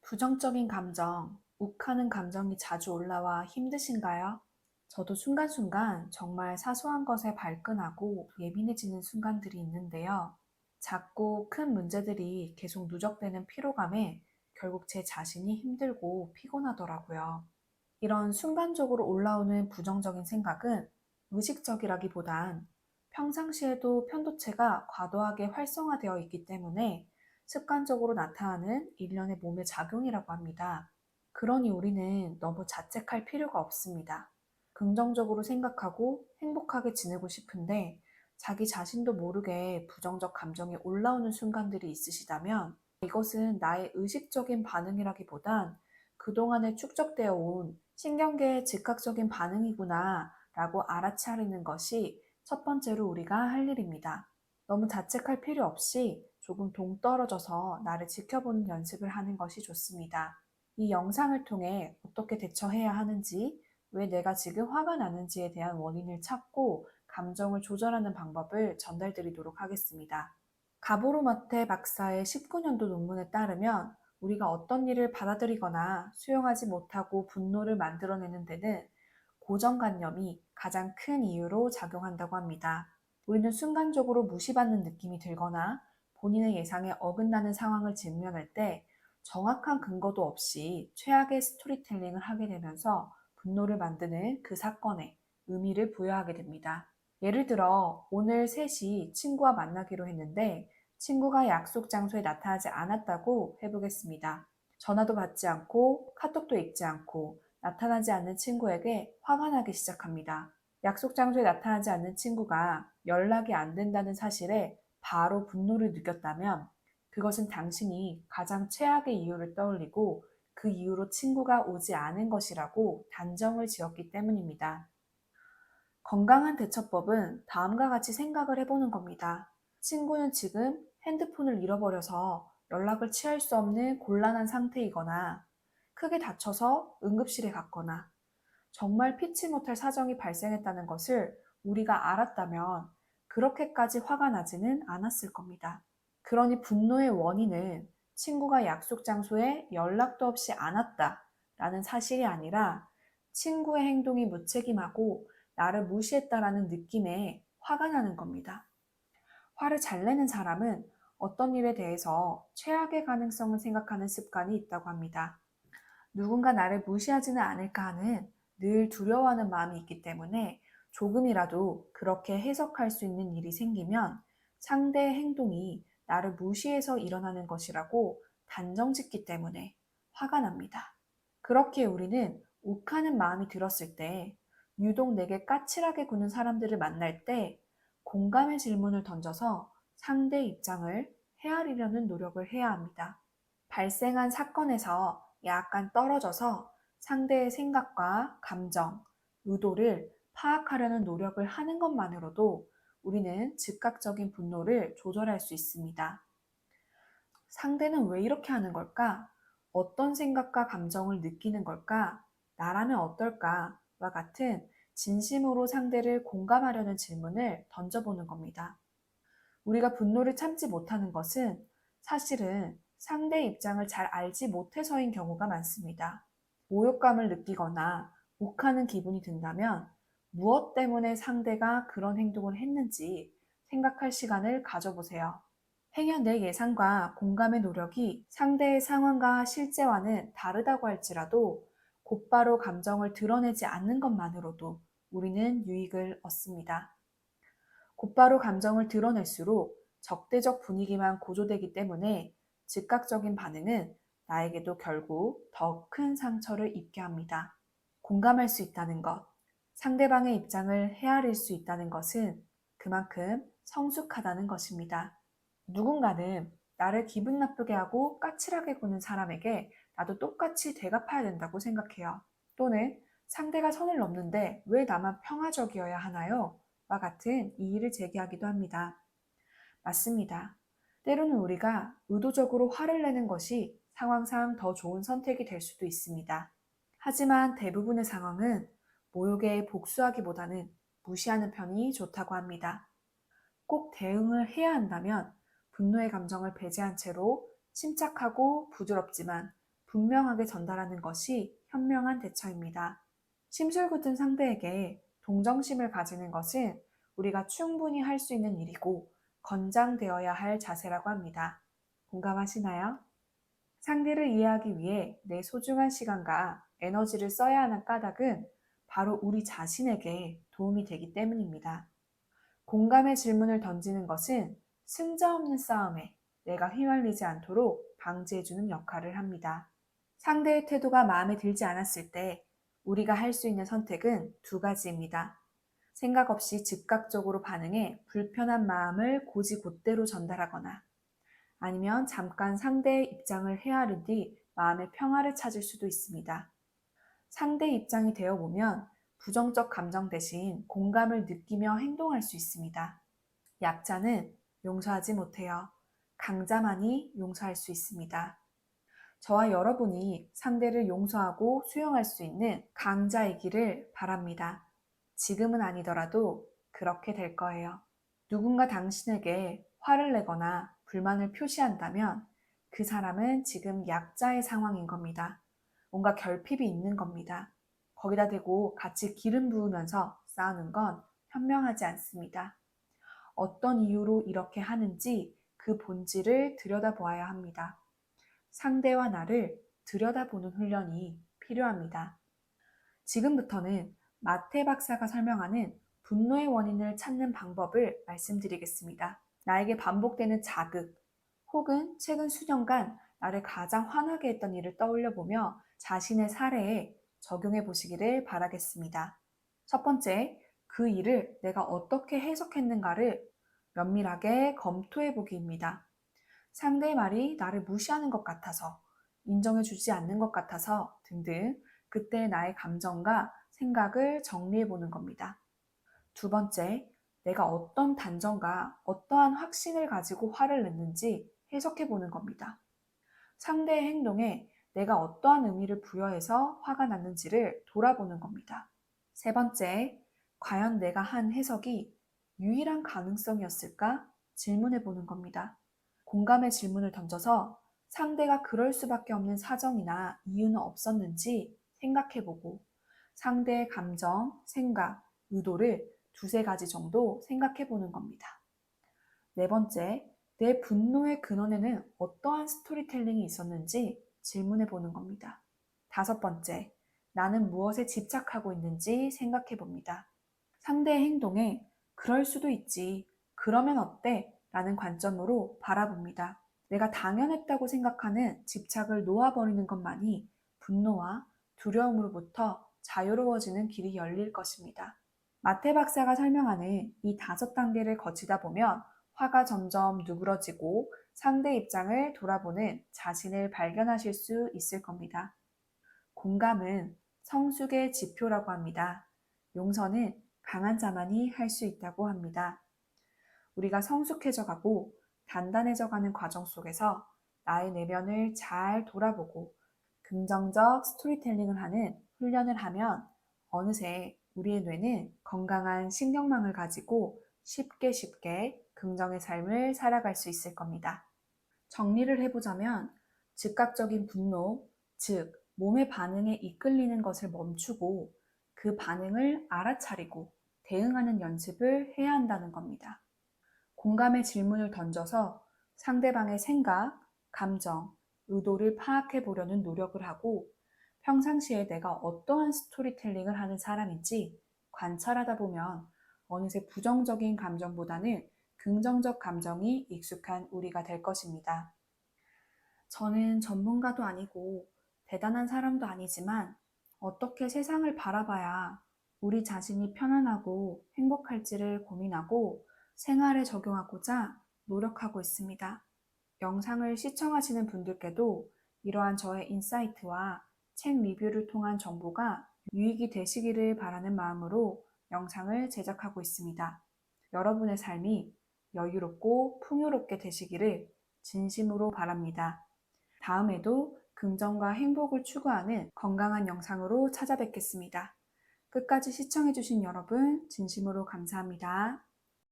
부정적인 감정, 욱하는 감정이 자주 올라와 힘드신가요? 저도 순간순간 정말 사소한 것에 발끈하고 예민해지는 순간들이 있는데요. 작고 큰 문제들이 계속 누적되는 피로감에 결국 제 자신이 힘들고 피곤하더라고요. 이런 순간적으로 올라오는 부정적인 생각은 의식적이라기보단 평상시에도 편도체가 과도하게 활성화되어 있기 때문에 습관적으로 나타나는 일련의 몸의 작용이라고 합니다. 그러니 우리는 너무 자책할 필요가 없습니다. 긍정적으로 생각하고 행복하게 지내고 싶은데 자기 자신도 모르게 부정적 감정이 올라오는 순간들이 있으시다면 이것은 나의 의식적인 반응이라기보단 그동안에 축적되어 온 신경계의 즉각적인 반응이구나 라고 알아차리는 것이 첫 번째로 우리가 할 일입니다. 너무 자책할 필요 없이 조금 동떨어져서 나를 지켜보는 연습을 하는 것이 좋습니다. 이 영상을 통해 어떻게 대처해야 하는지, 왜 내가 지금 화가 나는지에 대한 원인을 찾고 감정을 조절하는 방법을 전달드리도록 하겠습니다. 가보로마테 박사의 19년도 논문에 따르면 우리가 어떤 일을 받아들이거나 수용하지 못하고 분노를 만들어내는 데는 고정관념이 가장 큰 이유로 작용한다고 합니다. 우리는 순간적으로 무시받는 느낌이 들거나 본인의 예상에 어긋나는 상황을 직면할 때 정확한 근거도 없이 최악의 스토리텔링을 하게 되면서 분노를 만드는 그 사건에 의미를 부여하게 됩니다. 예를 들어 오늘 3시 친구와 만나기로 했는데 친구가 약속 장소에 나타나지 않았다고 해보겠습니다. 전화도 받지 않고 카톡도 읽지 않고 나타나지 않는 친구에게 화가 나기 시작합니다. 약속 장소에 나타나지 않는 친구가 연락이 안 된다는 사실에 바로 분노를 느꼈다면 그것은 당신이 가장 최악의 이유를 떠올리고 그 이유로 친구가 오지 않은 것이라고 단정을 지었기 때문입니다. 건강한 대처법은 다음과 같이 생각을 해보는 겁니다. 친구는 지금 핸드폰을 잃어버려서 연락을 취할 수 없는 곤란한 상태이거나 크게 다쳐서 응급실에 갔거나 정말 피치 못할 사정이 발생했다는 것을 우리가 알았다면 그렇게까지 화가 나지는 않았을 겁니다. 그러니 분노의 원인은 친구가 약속 장소에 연락도 없이 안 왔다라는 사실이 아니라 친구의 행동이 무책임하고 나를 무시했다라는 느낌에 화가 나는 겁니다. 화를 잘 내는 사람은 어떤 일에 대해서 최악의 가능성을 생각하는 습관이 있다고 합니다. 누군가 나를 무시하지는 않을까 하는 늘 두려워하는 마음이 있기 때문에 조금이라도 그렇게 해석할 수 있는 일이 생기면 상대의 행동이 나를 무시해서 일어나는 것이라고 단정짓기 때문에 화가 납니다. 그렇게 우리는 욱하는 마음이 들었을 때 유독 내게 까칠하게 구는 사람들을 만날 때 공감의 질문을 던져서 상대의 입장을 헤아리려는 노력을 해야 합니다. 발생한 사건에서 약간 떨어져서 상대의 생각과 감정, 의도를 파악하려는 노력을 하는 것만으로도 우리는 즉각적인 분노를 조절할 수 있습니다. 상대는 왜 이렇게 하는 걸까? 어떤 생각과 감정을 느끼는 걸까? 나라면 어떨까? 와 같은 진심으로 상대를 공감하려는 질문을 던져보는 겁니다. 우리가 분노를 참지 못하는 것은 사실은 상대의 입장을 잘 알지 못해서인 경우가 많습니다. 모욕감을 느끼거나 욱하는 기분이 든다면 무엇 때문에 상대가 그런 행동을 했는지 생각할 시간을 가져보세요. 행여 내 예상과 공감의 노력이 상대의 상황과 실제와는 다르다고 할지라도 곧바로 감정을 드러내지 않는 것만으로도 우리는 유익을 얻습니다. 곧바로 감정을 드러낼수록 적대적 분위기만 고조되기 때문에 즉각적인 반응은 나에게도 결국 더 큰 상처를 입게 합니다. 공감할 수 있다는 것, 상대방의 입장을 헤아릴 수 있다는 것은 그만큼 성숙하다는 것입니다. 누군가는 나를 기분 나쁘게 하고 까칠하게 구는 사람에게 나도 똑같이 대갚아야 된다고 생각해요. 또는 상대가 선을 넘는데 왜 나만 평화적이어야 하나요? 와 같은 이의를 제기하기도 합니다. 맞습니다. 때로는 우리가 의도적으로 화를 내는 것이 상황상 더 좋은 선택이 될 수도 있습니다. 하지만 대부분의 상황은 모욕에 복수하기보다는 무시하는 편이 좋다고 합니다. 꼭 대응을 해야 한다면 분노의 감정을 배제한 채로 침착하고 부드럽지만 분명하게 전달하는 것이 현명한 대처입니다. 심술 굳은 상대에게 동정심을 가지는 것은 우리가 충분히 할 수 있는 일이고 권장되어야 할 자세라고 합니다. 공감하시나요? 상대를 이해하기 위해 내 소중한 시간과 에너지를 써야 하는 까닭은 바로 우리 자신에게 도움이 되기 때문입니다. 공감의 질문을 던지는 것은 승자 없는 싸움에 내가 휘말리지 않도록 방지해주는 역할을 합니다. 상대의 태도가 마음에 들지 않았을 때 우리가 할 수 있는 선택은 두 가지입니다. 생각 없이 즉각적으로 반응해 불편한 마음을 곧이곧대로 전달하거나 아니면 잠깐 상대의 입장을 헤아른 뒤 마음의 평화를 찾을 수도 있습니다. 상대 입장이 되어보면 부정적 감정 대신 공감을 느끼며 행동할 수 있습니다. 약자는 용서하지 못해요. 강자만이 용서할 수 있습니다. 저와 여러분이 상대를 용서하고 수용할 수 있는 강자이기를 바랍니다. 지금은 아니더라도 그렇게 될 거예요. 누군가 당신에게 화를 내거나 불만을 표시한다면 그 사람은 지금 약자의 상황인 겁니다. 뭔가 결핍이 있는 겁니다. 거기다 대고 같이 기름 부으면서 싸우는 건 현명하지 않습니다. 어떤 이유로 이렇게 하는지 그 본질을 들여다보아야 합니다. 상대와 나를 들여다보는 훈련이 필요합니다. 지금부터는 마태 박사가 설명하는 분노의 원인을 찾는 방법을 말씀드리겠습니다. 나에게 반복되는 자극 혹은 최근 수년간 나를 가장 화나게 했던 일을 떠올려 보며 자신의 사례에 적용해 보시기를 바라겠습니다. 첫 번째, 그 일을 내가 어떻게 해석했는가를 면밀하게 검토해 보기입니다. 상대의 말이 나를 무시하는 것 같아서, 인정해 주지 않는 것 같아서 등등 그때 나의 감정과 생각을 정리해 보는 겁니다. 두 번째, 내가 어떤 단정과 어떠한 확신을 가지고 화를 냈는지 해석해 보는 겁니다. 상대의 행동에 내가 어떠한 의미를 부여해서 화가 났는지를 돌아보는 겁니다. 세 번째, 과연 내가 한 해석이 유일한 가능성이었을까 질문해 보는 겁니다. 공감의 질문을 던져서 상대가 그럴 수밖에 없는 사정이나 이유는 없었는지 생각해 보고 상대의 감정, 생각, 의도를 두세 가지 정도 생각해 보는 겁니다. 네 번째, 내 분노의 근원에는 어떠한 스토리텔링이 있었는지 질문해 보는 겁니다. 다섯 번째, 나는 무엇에 집착하고 있는지 생각해 봅니다. 상대의 행동에 그럴 수도 있지, 그러면 어때? 라는 관점으로 바라봅니다. 내가 당연했다고 생각하는 집착을 놓아버리는 것만이 분노와 두려움으로부터 자유로워지는 길이 열릴 것입니다. 마태 박사가 설명하는 이 5단계를 거치다 보면 화가 점점 누그러지고 상대 입장을 돌아보는 자신을 발견하실 수 있을 겁니다. 공감은 성숙의 지표라고 합니다. 용서는 강한 자만이 할 수 있다고 합니다. 우리가 성숙해져 가고 단단해져 가는 과정 속에서 나의 내면을 잘 돌아보고 긍정적 스토리텔링을 하는 훈련을 하면 어느새 우리의 뇌는 건강한 신경망을 가지고 쉽게 긍정의 삶을 살아갈 수 있을 겁니다. 정리를 해보자면 즉각적인 분노, 즉 몸의 반응에 이끌리는 것을 멈추고 그 반응을 알아차리고 대응하는 연습을 해야 한다는 겁니다. 공감의 질문을 던져서 상대방의 생각, 감정, 의도를 파악해 보려는 노력을 하고 평상시에 내가 어떠한 스토리텔링을 하는 사람인지 관찰하다 보면 어느새 부정적인 감정보다는 긍정적 감정이 익숙한 우리가 될 것입니다. 저는 전문가도 아니고 대단한 사람도 아니지만 어떻게 세상을 바라봐야 우리 자신이 편안하고 행복할지를 고민하고 생활에 적용하고자 노력하고 있습니다. 영상을 시청하시는 분들께도 이러한 저의 인사이트와 책 리뷰를 통한 정보가 유익이 되시기를 바라는 마음으로 영상을 제작하고 있습니다. 여러분의 삶이 여유롭고 풍요롭게 되시기를 진심으로 바랍니다. 다음에도 긍정과 행복을 추구하는 건강한 영상으로 찾아뵙겠습니다. 끝까지 시청해주신 여러분 진심으로 감사합니다.